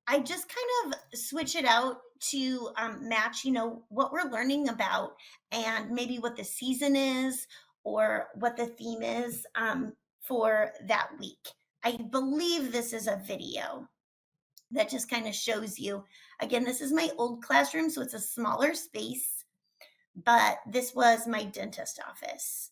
I just kind of switch it out to match, what we're learning about, and maybe what the season is or what the theme is for that week. I believe this is a video that just kind of shows you. Again, this is my old classroom, so it's a smaller space, but this was my dentist office.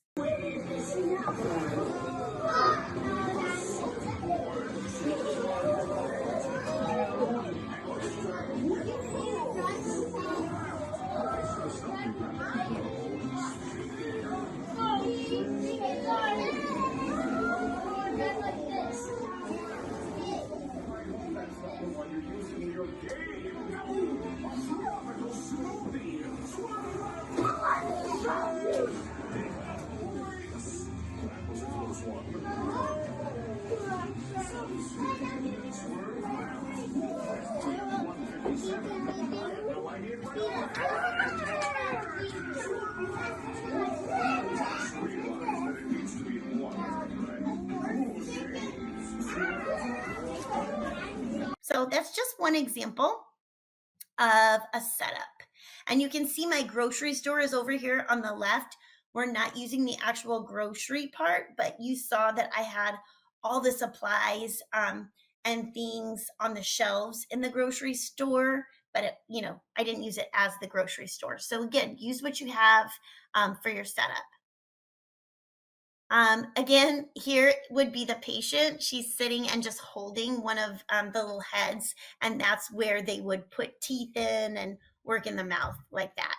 So that's just one example of a setup. And you can see my grocery store is over here on the left. We're not using the actual grocery part, but you saw that I had all the supplies and things on the shelves in the grocery store, but I didn't use it as the grocery store. So again, use what you have for your setup. Again, here would be the patient. She's sitting and just holding one of the little heads, and that's where they would put teeth in and work in the mouth like that.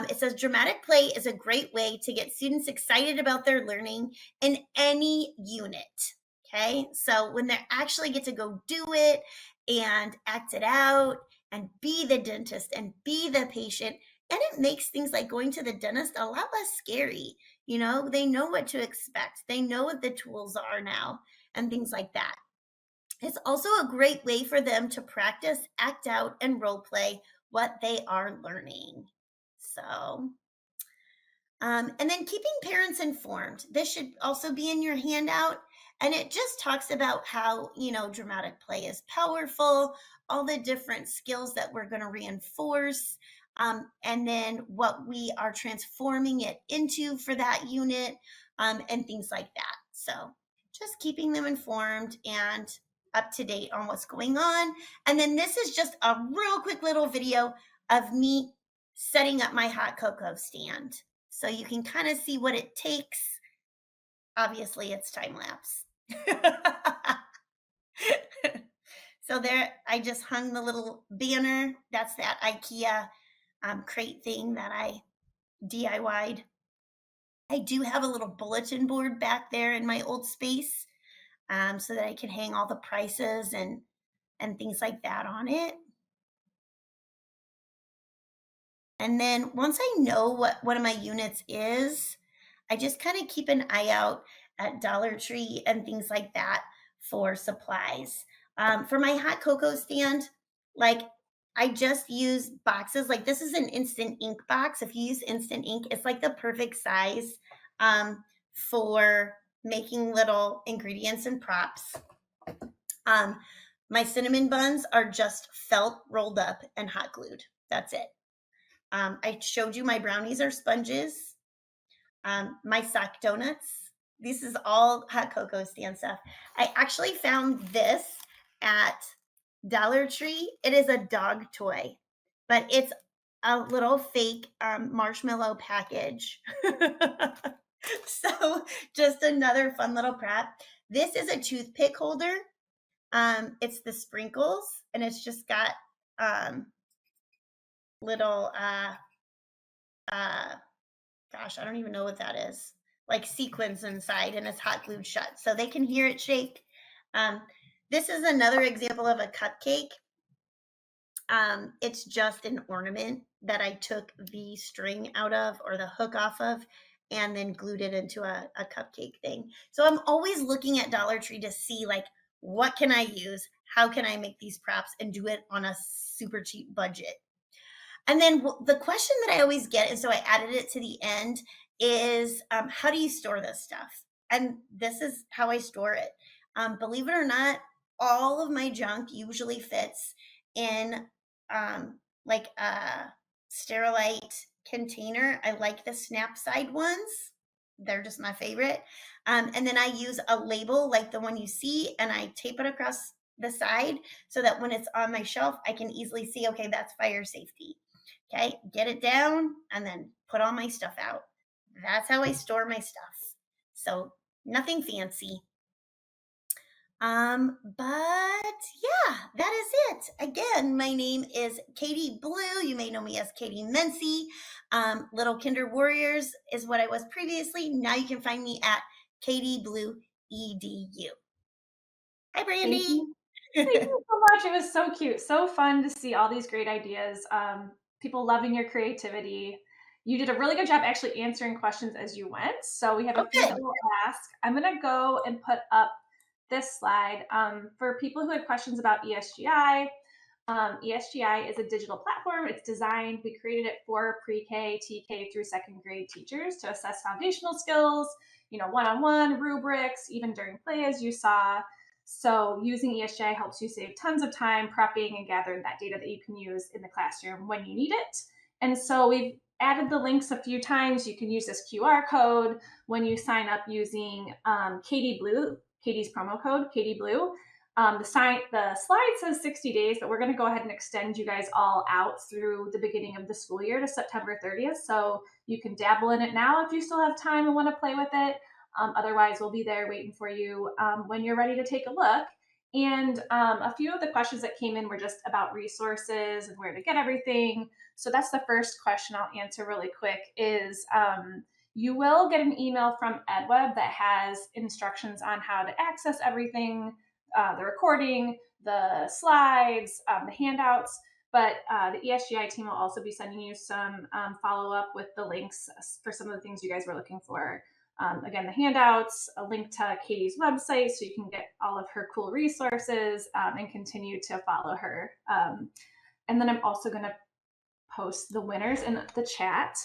It says dramatic play is a great way to get students excited about their learning in any unit. Okay, so when they actually get to go do it and act it out and be the dentist and be the patient, and it makes things like going to the dentist a lot less scary. They know what to expect. They know what the tools are now and things like that. It's also a great way for them to practice, act out, and role play what they are learning. So, and then keeping parents informed. This should also be in your handout. And it just talks about how, dramatic play is powerful, all the different skills that we're going to reinforce, and then what we are transforming it into for that unit, and things like that. So just keeping them informed and up to date on what's going on. And then this is just a real quick little video of me setting up my hot cocoa stand. So you can kind of see what it takes. Obviously, it's time lapse. So there, I just hung the little banner. That's that IKEA crate thing that I DIY'd. I do have a little bulletin board back there in my old space, so that I can hang all the prices and things like that on it. And then once I know what one of my units is, I just kind of keep an eye out at Dollar Tree and things like that for supplies. For my hot cocoa stand, like I just use boxes. Like this is an instant ink box. If you use instant ink, it's like the perfect size for making little ingredients and props. My cinnamon buns are just felt rolled up and hot glued. That's it. I showed you my brownies are sponges. My sock donuts. This is all hot cocoa stand stuff. I actually found this at Dollar Tree. It is a dog toy, but it's a little fake marshmallow package. So just another fun little prop. This is a toothpick holder. It's the sprinkles, and it's just got little gosh, I don't even know what that is, like sequins inside, and it's hot glued shut so they can hear it shake. This is another example of a cupcake. It's just an ornament that I took the string out of, or the hook off of, and then glued it into a cupcake thing. So I'm always looking at Dollar Tree to see, like, what can I use? How can I make these props and do it on a super cheap budget? And then the question that I always get, and so I added it to the end, is how do you store this stuff? And this is how I store it. Believe it or not, all of my junk usually fits in like a Sterilite container. I like the snap side ones. They're just my favorite. And then I use a label like the one you see, and I tape it across the side so that when it's on my shelf, I can easily see, okay, that's fire safety. Okay, get it down and then put all my stuff out. That's how I store my stuff. So nothing fancy. But yeah, that is it. Again, my name is Katie Blue. You may know me as Katie Mense. Little Kinder Warriors is what I was previously. Now you can find me at Katie Blue EDU. Hi, Brandy. Thank you so much. It was so cute. So fun to see all these great ideas. People loving your creativity. You did a really good job actually answering questions as you went. So we have a few that we'll ask. I'm going to go and put up this slide for people who had questions about ESGI. ESGI is a digital platform. It's designed, we created it for pre-K, TK through second grade teachers to assess foundational skills, one-on-one, rubrics, even during play, as you saw. So using ESGI helps you save tons of time prepping and gathering that data that you can use in the classroom when you need it. And so we've added the links a few times. You can use this QR code when you sign up using Katie Blue, Katie's promo code, Katie Blue. The slide says 60 days, but we're going to go ahead and extend you guys all out through the beginning of the school year to September 30th. So you can dabble in it now if you still have time and want to play with it. Otherwise, we'll be there waiting for you when you're ready to take a look. And a few of the questions that came in were just about resources and where to get everything. So that's the first question I'll answer really quick is you will get an email from EdWeb that has instructions on how to access everything, the recording, the slides, the handouts. But the ESGI team will also be sending you some follow-up with the links for some of the things you guys were looking for. Again, the handouts, a link to Katie's website so you can get all of her cool resources and continue to follow her. And then I'm also going to post the winners in the chat.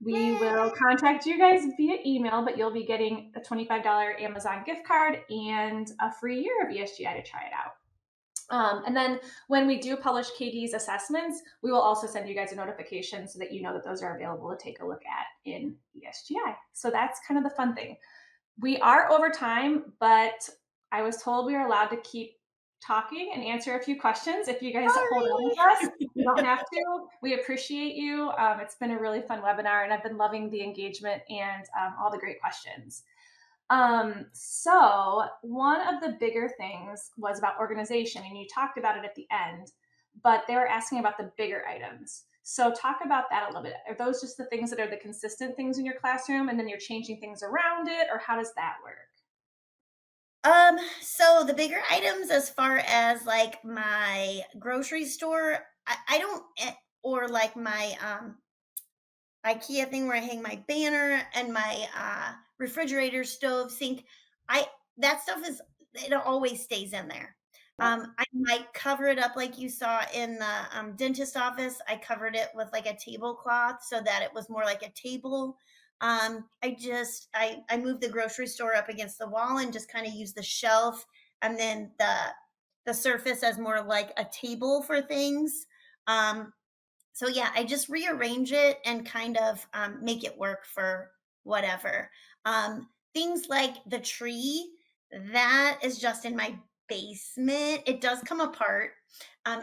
We will contact you guys via email, but you'll be getting a $25 Amazon gift card and a free year of ESGI to try it out. And then when we do publish Katie's assessments, we will also send you guys a notification so that you know that those are available to take a look at in ESGI. So that's kind of the fun thing. We are over time, but I was told we are allowed to keep talking and answer a few questions. If you guys hold on with us, you don't have to. We appreciate you. It's been a really fun webinar, and I've been loving the engagement and all the great questions. So one of the bigger things was about organization, and you talked about it at the end, but they were asking about the bigger items. So talk about that a little bit. Are those just the things that are the consistent things in your classroom, and then you're changing things around it, or how does that work? So the bigger items, as far as like my grocery store, I don't, or like my IKEA thing where I hang my banner and my refrigerator, stove, sink. That stuff it always stays in there. I might cover it up like you saw in the dentist office. I covered it with like a tablecloth so that it was more like a table. I moved the grocery store up against the wall and just kind of used the shelf and then the surface as more like a table for things. So yeah, I just rearrange it and kind of make it work for whatever. Things like the tree, that is just in my basement. It does come apart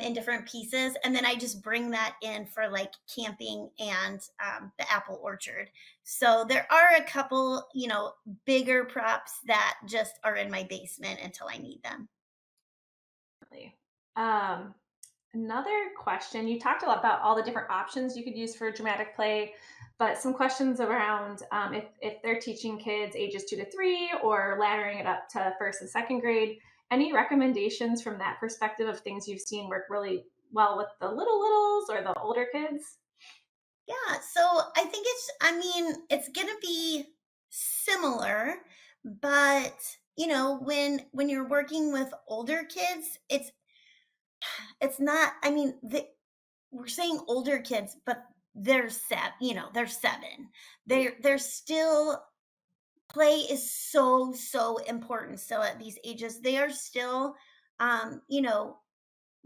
in different pieces. And then I just bring that in for like camping and the apple orchard. So there are a couple, bigger props that just are in my basement until I need them. Another question, you talked a lot about all the different options you could use for dramatic play, but some questions around if they're teaching kids ages 2 to 3 or laddering it up to first and second grade, any recommendations from that perspective of things you've seen work really well with the littles or the older kids? Yeah, so I think it's going to be similar, but when you're working with older kids, it's not, we're saying older kids, but they're they're 7. They're still, play is so important still at these ages. They are still,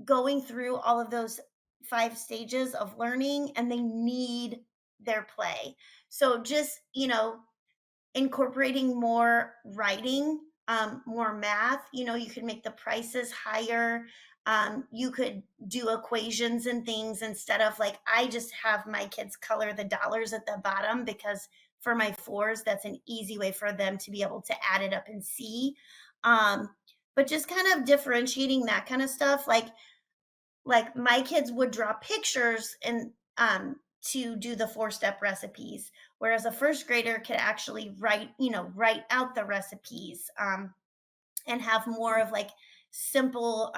going through all of those 5 stages of learning, and they need their play. So just, incorporating more writing, more math, you could make the prices higher. You could do equations and things instead of like, I just have my kids color the dollars at the bottom because for my 4s, that's an easy way for them to be able to add it up and see. But just kind of differentiating that kind of stuff. Like my kids would draw pictures and to do the 4-step recipes, whereas a first grader could actually write out the recipes and have more of like simple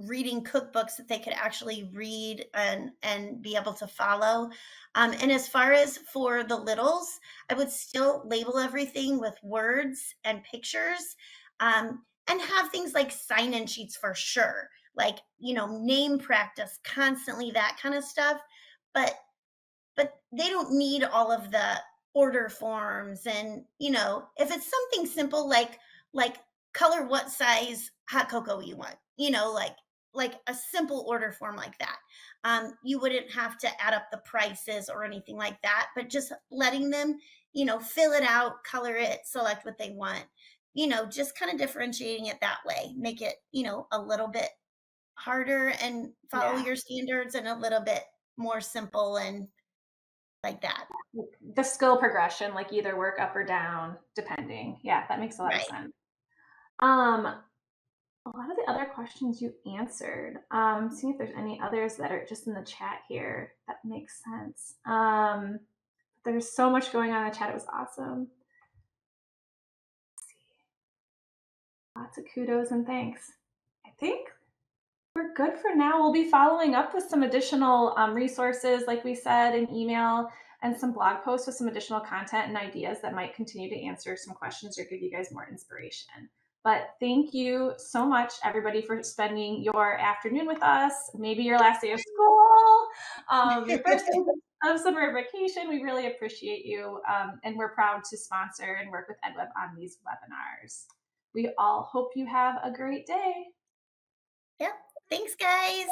reading cookbooks that they could actually read and be able to follow. And as far as for the littles, I would still label everything with words and pictures and have things like sign-in sheets for sure. Like, name practice constantly, that kind of stuff. But they don't need all of the order forms. And, if it's something simple, like color what size hot cocoa you want, like a simple order form like that. You wouldn't have to add up the prices or anything like that, but just letting them, fill it out, color it, select what they want, just kind of differentiating it that way, make it, a little bit harder and follow your standards and a little bit more simple and like that. The skill progression, like either work up or down, depending. Yeah, that makes a lot of sense. A lot of the other questions you answered. Seeing if there's any others that are just in the chat here that makes sense. There's so much going on in the chat. It was awesome. Let's see. Lots of kudos and thanks. I think we're good for now. We'll be following up with some additional resources, like we said, in email and some blog posts with some additional content and ideas that might continue to answer some questions or give you guys more inspiration. But thank you so much, everybody, for spending your afternoon with us, maybe your last day of school. Your first day of summer vacation. We really appreciate you, and we're proud to sponsor and work with EdWeb on these webinars. We all hope you have a great day. Yep. Thanks, guys.